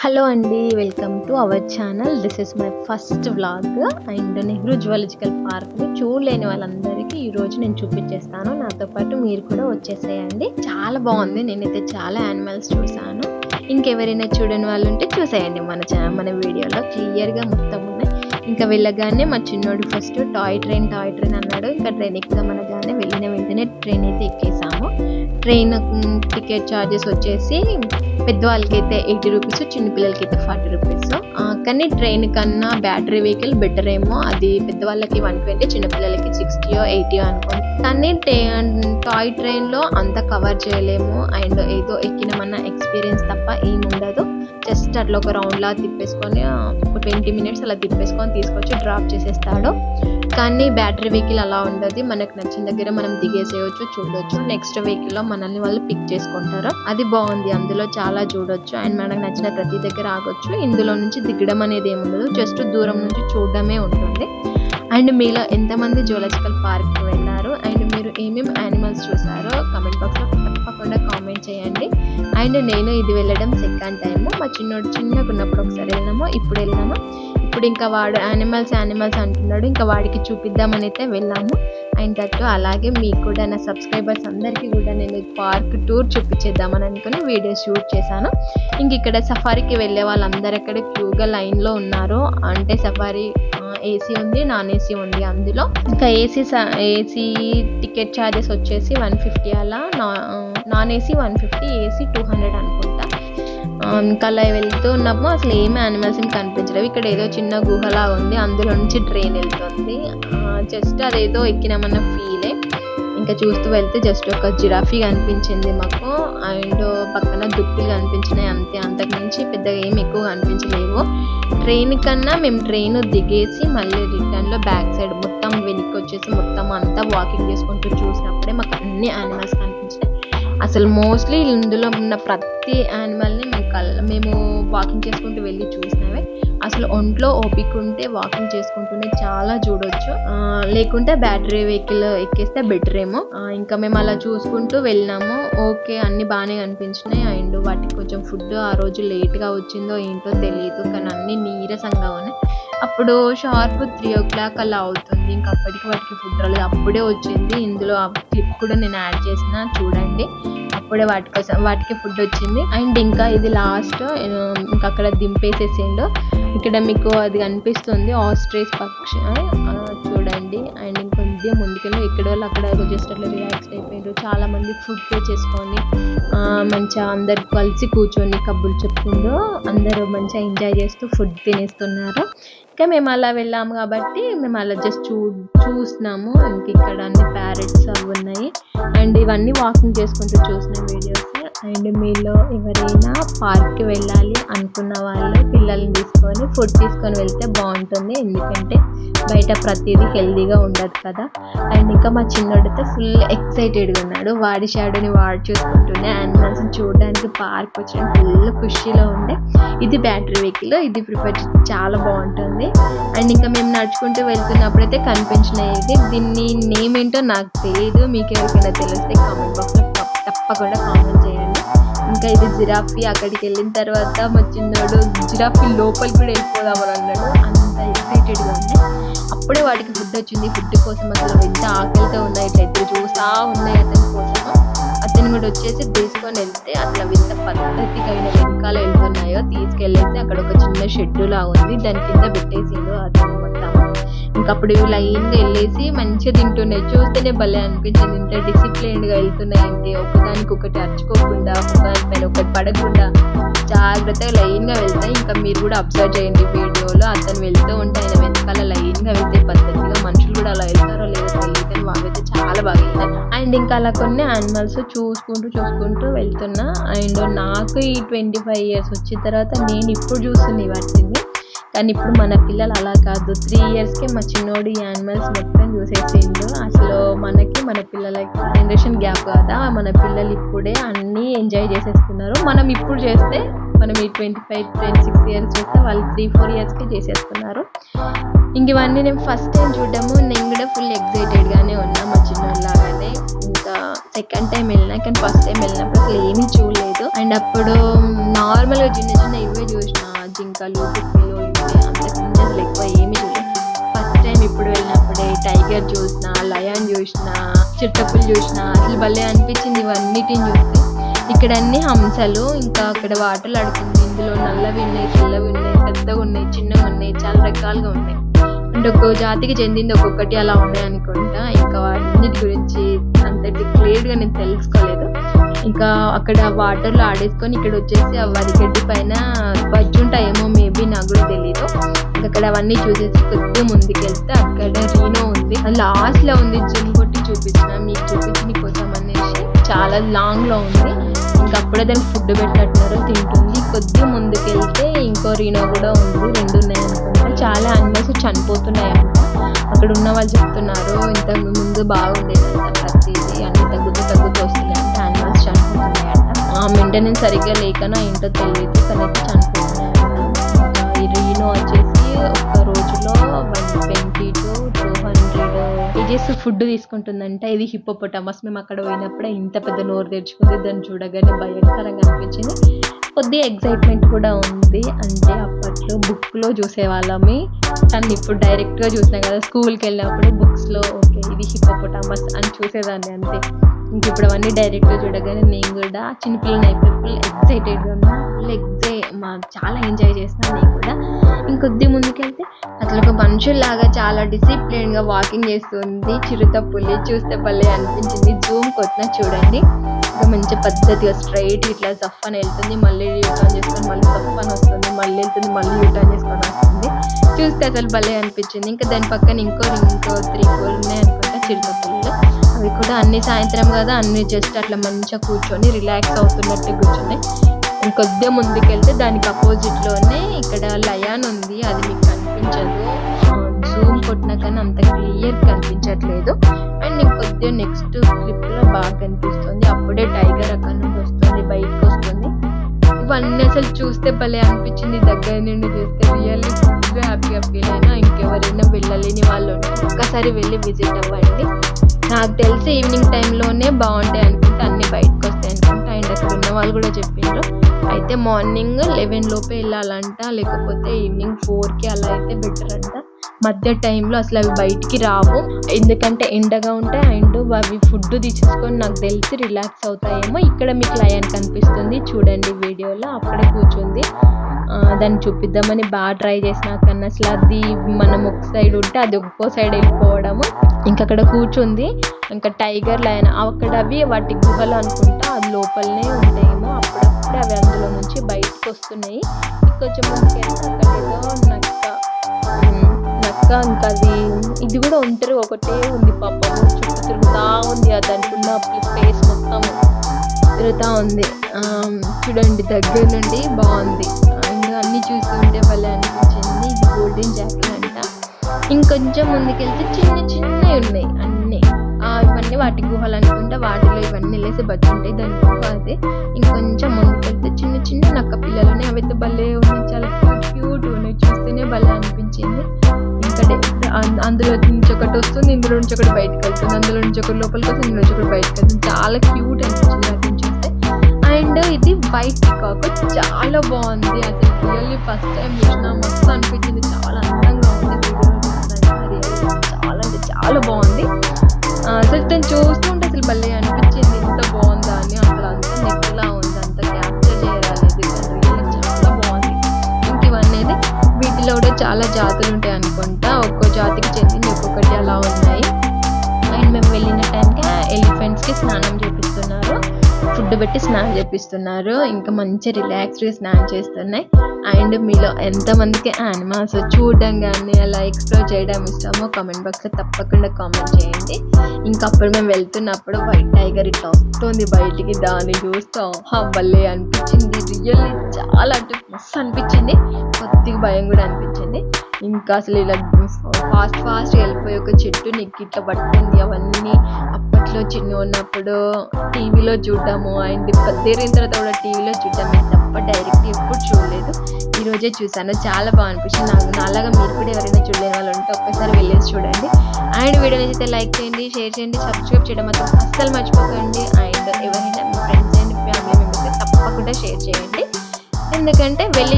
Hello అండి, welcome to our channel. This is my first vlog. And Nehru zoological పార్క్ని చూడలేని వాళ్ళందరికీ ఈరోజు నేను చూపించేస్తాను. నాతో పాటు మీరు కూడా వచ్చేసేయండి. చాలా బాగుంది. నేనైతే చాలా యానిమల్స్ చూసాను. ఇంకెవరైనా చూడని వాళ్ళు ఉంటే చూసేయండి. మన వీడియోలో క్లియర్గా మొత్తం ఉన్నాయి. ఇంకా వెళ్ళగానే మా చిన్నోడు ఫస్ట్ టాయ్ ట్రైన్ అన్నాడు. ఇంకా ట్రైన్ ఎక్కుదామనగానే వెళ్ళిన వెంటనే ట్రైన్ అయితే ఎక్కేసాము. ట్రైన్ టికెట్ ఛార్జెస్ వచ్చేసి పెద్దవాళ్ళకి అయితే 80 రూపీస్, చిన్నపిల్లలకి అయితే 40 రూపీస్. కానీ ట్రైన్ కన్నా బ్యాటరీ వెహికల్ బెటర్ ఏమో. అది పెద్దవాళ్ళకి 120, చిన్నపిల్లలకి 60 or 80 అనుకోండి. కానీ టాయ్ ట్రైన్లో అంత కవర్ చేయలేము. అండ్ ఏదో ఎక్కినమన్న ఎక్స్పీరియన్స్ తప్ప ఏమి ఉండదు. జస్ట్ అట్లా ఒక రౌండ్లా తిప్పేసుకొని ఒక 20 minutes అలా తిప్పేసుకొని తీసుకొచ్చి డ్రాప్ చేసేస్తాడు. కానీ బ్యాటరీ వెహికల్ అలా ఉండదు. మనకు నచ్చిన దగ్గర మనం దిగేసేయచ్చు, చూడొచ్చు. నెక్స్ట్ వెహికల్లో మనల్ని వాళ్ళు పిక్ చేసుకుంటారు. అది బాగుంది. అందులో చాలా చూడొచ్చు. అండ్ మనకు నచ్చిన ప్రతి దగ్గర ఆగొచ్చు. ఇందులో నుంచి దిగడం అనేది ఏమి ఉండదు. జస్ట్ దూరం నుంచి చూడడమే ఉంటుంది. అండ్ మీలో ఎంతమంది జువాలజికల్ పార్క్కి వెళ్ళారు అండ్ మీరు ఏమేమి యానిమల్స్ చూసారో కామెంట్ బాక్స్లో తప్పకుండా కామెంట్ చేయండి. అండ్ నేను ఇది వెళ్ళడం సెకండ్ టైము. మా చిన్నోడు చిన్నగా ఉన్నప్పుడు ఒకసారి వెళ్ళినాము, ఇప్పుడు వెళ్ళాము. ఇప్పుడు ఇంకా వాడు యానిమల్స్ అంటున్నాడు. ఇంకా వాడికి చూపిద్దామని అయితే వెళ్ళాము. అండ్ దట్టు అలాగే మీకు కూడా, నా సబ్స్క్రైబర్స్ అందరికీ కూడా నేను పార్క్ టూర్ చూపించేద్దామని అనుకుని వీడియో షూట్ చేశాను. ఇంక ఇక్కడ సఫారీకి వెళ్ళే వాళ్ళందరూ అక్కడ క్యూగా లైన్లో ఉన్నారు. అంటే సఫారీ ఏసీ ఉంది, నాన్ ఏసీ ఉంది. అందులో ఇంకా ఏసీ టికెట్ ఛార్జెస్ వచ్చేసి 150 అలా, నాన్ ఏసీ 150, ఏసీ 200 అనుకుంటా. ఇంకా అలా వెళ్తూ ఉన్నప్పుడు అసలు ఏమి యానిమల్స్ కనిపించలేవు. ఇక్కడ ఏదో చిన్న గుహలా ఉంది, అందులో నుంచి ట్రైన్ వెళ్తుంది. జస్ట్ అదేదో ఎక్కినామన్న ఫీలే. ఇంకా చూస్తూ వెళ్తే జస్ట్ ఒక జిరాఫీ కనిపించింది మాకు. అండ్ పక్కన దుప్పిలు కనిపించినాయి అంతే. అంతకుమించి పెద్దగా ఏమి ఎక్కువ కనిపించలేవు. ట్రైన్ కన్నా మేము ట్రైన్ దిగేసి మళ్ళీ రిటర్న్లో బ్యాక్ సైడ్ మొత్తం వెనక్కి వచ్చేసి మొత్తం అంతా వాకింగ్ చేసుకుంటూ చూసినప్పుడే మాకు అన్ని యానిమల్స్ కనిపించినాయి. అసలు మోస్ట్లీ ఇందులో ఉన్న ప్రతి యానిమల్ని మేము వాకింగ్ చేసుకుంటూ వెళ్ళి చూసినవే. అసలు ఒంట్లో ఓపిక ఉంటే వాకింగ్ చేసుకుంటూనే చాలా చూడొచ్చు. లేకుంటే బ్యాటరీ వెహికల్ ఎక్కేస్తే బెటర్ ఏమో. ఇంకా మేము అలా చూసుకుంటూ వెళ్ళినాము. ఓకే, అన్ని బాగానే కనిపించినాయి. అండ్ వాటికి కొంచెం ఫుడ్ ఆ రోజు లేట్గా వచ్చిందో ఏంటో తెలియదు, కానీ అన్ని నీరసంగా ఉన్నాయి. అప్పుడు షార్ప్ 3 o'clock అలా అవుతుంది. ఇంకా అప్పటికి వాటికి ఫుడ్ రాలేదు. అప్పుడే వచ్చింది. ఇందులో ఆ క్లిప్ కూడా నేను యాడ్ చేసిన, చూడండి. అప్పుడే వాటికి ఫుడ్ వచ్చింది. అండ్ ఇంకా ఇది లాస్ట్. ఇంకా అక్కడ దింపేసేసిండు. ఇక్కడ మీకు అది కనిపిస్తుంది ఆస్ట్రిచ్ పక్షి, చూడండి. అండ్ ఇంకొద్దిగా ముందుకెళ్ళి ఇక్కడ వాళ్ళు అక్కడ జస్ట్ అట్లా రిలాక్స్ అయిపోయారు. చాలా మంది ఫుడ్ పే చేసుకొని మంచిగా అందరు కలిసి కూర్చొని కబుర్లు చెప్పుకుంటూ అందరూ మంచిగా ఎంజాయ్ చేస్తూ ఫుడ్ తినేస్తున్నారు. ఇంకా మేము అలా వెళ్ళాము కాబట్టి మేము అలా జస్ట్ చూసినాము. ఇంక ఇక్కడ అన్ని ప్యారెట్స్ అవి ఉన్నాయి. అండ్ ఇవన్నీ వాకింగ్ చేసుకుంటూ చూసిన వీడియోస్. అండ్ మీలో ఎవరైనా పార్క్కి వెళ్ళాలి అనుకున్న వాళ్ళు పిల్లల్ని తీసుకొని ఫుడ్ తీసుకొని వెళ్తే బాగుంటుంది. ఎందుకంటే బయట ప్రతిదీ హెల్దీగా ఉండదు కదా. అండ్ ఇంకా మా చిన్నోడితే ఫుల్ ఎక్సైటెడ్గా ఉన్నాడు. వాడి షాడోని వాడు చూసుకుంటూనే యానిమల్స్ని చూడడానికి పార్క్ వచ్చిన ఫుల్ ఖుషీలో ఉండే. ఇది బ్యాటరీ వెహికల్, ఇది ప్రిఫర్ చేస్తే చాలా బాగుంటుంది. అండ్ ఇంకా మేము నడుచుకుంటూ వెళ్తున్నప్పుడైతే కనిపించినాయి. దీన్ని నేమ్ ఏంటో నాకు తెలియదు. మీకు ఎవరికైనా తెలిస్తే కామెంట్ బాక్స్లో తప్పకుండా కామెంట్ చేయండి. ఇంకా ఇది జిరాఫీ. అక్కడికి వెళ్ళిన తర్వాత మా చిన్నోడు జిరాఫీ లోపలికి కూడా వెళ్ళిపోదామని అన్నాడు. అంత ఎక్సైటెడ్గా ఉంది. అప్పుడే వాడికి ఫుడ్ వచ్చింది. ఫుడ్ కోసం అసలు ఎంత ఆకలితో ఉన్నాయి, ఇట్లా ఇద్దరు చూస్తూ ఉన్నాయి అతని కోసం. అతను కూడా వచ్చేసి తీసుకొని వెళ్తే అట్లా ఎంత పద్ధతిగా అయిన వెనకాల వెళ్తున్నాయో తీసుకెళ్ళేస్తే అక్కడ ఒక చిన్న షెడ్డులా ఉంది, దాని కింద పెట్టేసిండు అతను మొత్తం. ఇంకప్పుడు లైన్గా వెళ్ళేసి మంచిగా తింటున్నాయి. చూస్తేనే భలే అనిపించింది. ఇంత డిసిప్లైన్డ్గా వెళ్తున్నాయి ఏంటి, ఒకదానికి ఒకటి అరుచుకోకుండా, ఒకదానిపైన ఒకటి పడకుండా జాగ్రత్తగా లైన్గా వెళ్తాయి. ఇంకా మీరు కూడా అబ్జర్వ్ చేయండి వీడియోలో. అతను వెళ్తూ ఉంటే ఆయన వెనకాల లైన్గా వెళ్తే పద్ధతిగా. మనుషులు కూడా అలా వెళ్తారో లేదో తెలియదు, కానీ వాళ్ళైతే చాలా బాగా వెళ్తాయి. అండ్ ఇంకా అలా కొన్ని యానిమల్స్ చూసుకుంటూ వెళ్తున్నా. అండ్ నాకు ఈ 25 years వచ్చిన తర్వాత నేను ఇప్పుడు చూస్తుంది వాటిని. కానీ ఇప్పుడు మన పిల్లలు అలా కాదు. 3 yearsకే మా చిన్నోడు ఈ యానిమల్స్ మొత్తం చూసేసిండు. అసలు మనకి మన పిల్లలకి జనరేషన్ గ్యాప్ కదా. మన పిల్లలు ఇప్పుడే అన్నీ ఎంజాయ్ చేసేస్తున్నారు. మనం ఇప్పుడు చేస్తే, మనం ఈ 25-26 years చేస్తే వాళ్ళు 3-4 yearsకే చేసేస్తున్నారు. ఇంక ఇవన్నీ నేను ఫస్ట్ టైం చూడడము. నేను కూడా ఫుల్ ఎక్సైటెడ్గానే ఉన్నా మా చిన్నోళ్ళలాగానే. ఇంకా సెకండ్ టైం వెళ్ళినా, కానీ ఫస్ట్ టైం వెళ్ళినప్పుడు అసలు ఏమీ చూడలేదు. అండ్ అప్పుడు నార్మల్గా చిన్న ఇవే చూసిన. జింకలు కుక్కలు అంతకుముందు అసలు ఎక్కువ ఏమీ చూడలేదు. ఫస్ట్ టైం ఇప్పుడు వెళ్ళినప్పుడే టైగర్ చూసిన, లయన్ చూసిన, చిరుతపులు చూసిన, అసలు భలే అనిపించింది ఇవన్నిటిని చూస్తే. ఇక్కడ అన్ని హంసలు, ఇంకా అక్కడ వాటర్లు ఆడుతుంది. ఇందులో నల్లవి ఉన్నాయి, తెల్లవి ఉన్నాయి, పెద్దగా ఉన్నాయి, చిన్నగా ఉన్నాయి, చాలా రకాలుగా ఉన్నాయి. అంటే ఒక్కో జాతికి చెందింది ఒక్కొక్కటి అలా ఉన్నాయి అనుకుంటా. ఇంకా వాటన్నిటి గురించి అంత క్లియర్గా నేను తెలుసుకోలేదు. ఇంకా అక్కడ వాటర్లో ఆడేసుకొని ఇక్కడ వచ్చేసి ఆ వరిగడ్డి పైన బజ్జుంటాయేమో, మేబీ నాకు కూడా తెలీదు. అక్కడ అవన్నీ చూసేసి కొద్దిగా ముందుకెళ్తే అక్కడ రీనో ఉంది, లాస్ట్ లో ఉంది. జిమ్ కొట్టి చూపించిన, మీకు చూపించి కోసం అనేసి చాలా లాంగ్ లో ఉంది. ఇంకా అప్పుడే దానికి ఫుడ్ పెట్టినట్టున్నారు, తింటుంది. కొద్దిగా ముందుకెళ్తే ఇంకో రీనో కూడా ఉంది, 2 ఉన్నాయి అనుకుంటా. చాలా అనిమల్స్ చనిపోతున్నాయంట. అక్కడ ఉన్న వాళ్ళు చెప్తున్నారు ఇంత ముందు బాగుండేదంట, ప్రతిదీ అన్ని తగ్గుతూ వస్తున్నాయంట, అనిమల్స్ చనిపోతున్నాయంట. మెయింటెనెన్స్ సరిగ్గా లేకనా ఏంటో తెలియదు, కానీ అయితే చనిపోతున్నాయంట. ఈ రీనో వచ్చేసి ఒక రోజులో 120 to 200 kgs ఫుడ్ తీసుకుంటుందంట. ఇది హిప్పోపొటామస్. మేము అక్కడ పోయినప్పుడే ఇంత పెద్ద నోరు తెరుచుకుంది, దాన్ని చూడగానే భయంకరంగా అనిపించింది. కొద్దిగా ఎక్సైట్మెంట్ కూడా ఉంది. అంటే అప్పట్లో బుక్లో చూసేవాళ్ళమి, కానీ ఇప్పుడు డైరెక్ట్గా చూసినాం కదా. స్కూల్కి వెళ్ళినప్పుడు బుక్స్లో ఓకే ఇది హిప్పోపొటామస్ అని చూసేదాన్ని అంతే. ఇంక ఇప్పుడు అవన్నీ డైరెక్ట్గా చూడగానే నేను కూడా చిన్నపిల్లని అయిపోయి ఫుల్ ఎక్సైటెడ్గా ఉన్నా, చాలా ఎంజాయ్ చేస్తాను నేను కూడా. ఇంకొద్ది ముందుకెళ్తే అట్లా ఒక మనుషుల్లాగా చాలా డిసిప్లిన్గా వాకింగ్ చేస్తుంది చిరుతపులి. చూస్తే భలే అనిపించింది. జూమ్ కొట్టినా చూడండి, ఇంకా మంచి పద్ధతిగా స్ట్రైట్ ఇట్లా సఫ్ఫని వెళ్తుంది, మళ్ళీ యూటర్న్ చేసుకొని మళ్ళీ సఫ్ఫని వస్తుంది, మళ్ళీ వెళ్తుంది, మళ్ళీ యూటర్న్ చేసుకొని వస్తుంది. చూస్తే అసలు భలే అనిపించింది. ఇంకా దాని పక్కన ఇంకో 3-4 ఉన్నాయి అనుకుంటా చిరుతపుల్లు. అవి కూడా అన్ని సాయంత్రం కదా, అన్ని జస్ట్ అట్లా మంచిగా కూర్చొని రిలాక్స్ అవుతున్నట్టు కూర్చున్నాయి. ఇంకొద్దిగా ముందుకెళ్తే దానికి అపోజిట్లోనే ఇక్కడ లయన్ ఉంది, అది మీకు కనిపించదు. జూమ్ కొట్టినా కానీ అంత క్లియర్ కనిపించట్లేదు. అండ్ ఇంకొద్దిగా నెక్స్ట్ క్లిప్లో బాగా కనిపిస్తుంది. అప్పుడే టైగర్ అక్కడ నుండి వస్తుంది, బయటకు వస్తుంది. ఇవన్నీ అసలు చూస్తే భలే అనిపించింది. దగ్గర నుండి చూస్తే రియల్లీ ఫుల్ హ్యాపీగా ఫీల్ అయినా. ఇంకెవరైనా వెళ్ళలేని వాళ్ళు ఒక్కసారి వెళ్ళి విజిట్ అవ్వండి. నాకు తెలిసి ఈవినింగ్ టైంలోనే బాగుంటాయి అనుకుంటా, అన్ని బయటకు వస్తాయి అనుకుంటా. అండ్ అక్కడ ఉన్న వాళ్ళు కూడా చెప్పారు అయితే మార్నింగ్ 11 లోపే వెళ్ళాలంట, లేకపోతే ఈవినింగ్ 4కి అలా అయితే బెటర్ అంట. మధ్య టైంలో అసలు అవి బయటికి రావు, ఎందుకంటే ఎండగా ఉంటాయి. అండ్ అవి ఫుడ్ తీసేసుకొని నాకు తెలిసి రిలాక్స్ అవుతాయేమో. ఇక్కడ మీకు లయన్ కనిపిస్తుంది చూడండి వీడియోలో, అక్కడే కూర్చుంది. దాన్ని చూపిద్దామని బాగా ట్రై చేసినా కానీ అసలు అది మనం ఒక సైడ్ ఉంటే అది ఒక్కో సైడ్ వెళ్ళిపోవడము. ఇంకా అక్కడ కూర్చుంది. ఇంకా టైగర్ లయన్ అక్కడ అవి వాటి గుహలు అనుకుంటా, అది లోపలనే ఉంటాయేమో. అప్పుడప్పుడే అవి అందులో నుంచి బయటకు వస్తున్నాయి. ఇంకొంచెం ముందుకెళ్తే అక్కడ ఏదో నక్క, ఇంకా అది ఇది కూడా ఒంటరి ఒకటే ఉంది పాపం, చుట్టూ తిరుగుతూ ఉంది. దానికి ఉన్న స్పేస్ మొత్తం తిరుగుతూ ఉంది. చూడండి దగ్గర నుండి బాగుంది. ఇంకా అన్నీ చూస్తుంటే భలే అనిపించింది. ఇది గోల్డెన్ జాకెట్ అంట. ఇంకొంచెం ముందుకెళ్తే చిన్నవి ఉన్నాయి అన్నీ. ఇవన్నీ వాటి గుహలు అనుకుంటా, వాటిలో ఇవన్నీ వెళ్ళేసి బజ్జుంటాయి, దాని గుహ అదే. ఇంకొంచెం ముందుకెళ్తే చిన్న నక్క పిల్లలునే, అవైతే భలే ఉన్నాయి, చాలా క్యూట్ ఉన్నాయి. చూస్తేనే భలే అనిపించింది. ఇంకా అందులో నుంచి ఒకటి వస్తుంది, ఇందులో నుంచి ఒకటి బయటకు వెళ్తుంది, అందులో నుంచి ఒకటి లోపలికి వస్తుంది, ఇందులో నుంచి ఒకటి బయటకు వెళ్తుంది. చాలా క్యూట్ అనిపించింది వాటిని చూస్తే. అండ్ ఇది వైట్ పికాక్, చాలా బాగుంది. అసలు రియల్లీ ఫస్ట్ టైం చూసిన మస్తు అనిపించింది. చాలా అందంగా ఉంది. చాలా అంటే చాలా బాగుంది. అసలు దాన్ని చూస్తుంటే అసలు భలే అనిపించింది, ఎంత బాగుందా అని. అసలు అంత నెక్లా ఉంది, అంత క్యాప్చర్ చేయరాలేదు, రియల్లీ చాలా బాగుంది. ఇంక ఇవన్నీ వీటిలో కూడా చాలా జాతులు ఉంటాయి అనుకుంటా, ఒక్కో జాతికి చెందింది ఒక్కొక్కటి అలా ఉన్నాయి. అండ్ మేము వెళ్ళిన టైంకి ఎలిఫెంట్స్కి స్నానం చేపిస్తున్నారు, ఫుడ్ పెట్టి స్నానం చేపిస్తున్నారు. ఇంకా మంచి రిలాక్స్డ్గా స్నానం చేస్తున్నాయి. అండ్ మీలో ఎంతమందికి యానిమల్స్ చూడడం కానీ అలా ఎక్స్ప్లోర్ చేయడం ఇష్టమో కామెంట్ బాక్స్లో తప్పకుండా కామెంట్ చేయండి. ఇంకా అప్పుడు మేము వెళ్తున్నప్పుడు వైట్ టైగర్ ఇట్లా వస్తుంది బయటికి, దాన్ని చూస్తూ భలే అనిపించింది. రియల్లీ చాలా అంటే మస్తు అనిపించింది. కొద్దిగా భయం కూడా అనిపించింది. ఇంకా అసలు ఇలా ఫాస్ట్ వెళ్ళిపోయి ఒక చెట్టు నెక్కి ఇట్లా పట్టుకుంది. అవన్నీ అప్పట్లో చిన్న ఉన్నప్పుడు టీవీలో చూడటము, అండ్ పెద్దయిన తర్వాత కూడా టీవీలో చూడటమే తప్ప డైరెక్ట్ ఎప్పుడు చూడలేదు. ఈరోజే చూసాను, చాలా బాగా అనిపించింది. నాలాగా మీరు కూడా ఎవరైనా చూడలేని వాళ్ళు ఉంటే ఒక్కసారి వెళ్ళేసి చూడండి. అండ్ వీడియో నచ్చితే లైక్ చేయండి, షేర్ చేయండి, సబ్స్క్రైబ్ చేయడం మాత్రం అస్సలు మర్చిపోకండి. అండ్ ఎవరైనా మీ ఫ్రెండ్స్ అండ్ ఫ్యామిలీ మెంబర్స్కి తప్పకుండా షేర్ చేయండి, ఎందుకంటే వెళ్ళి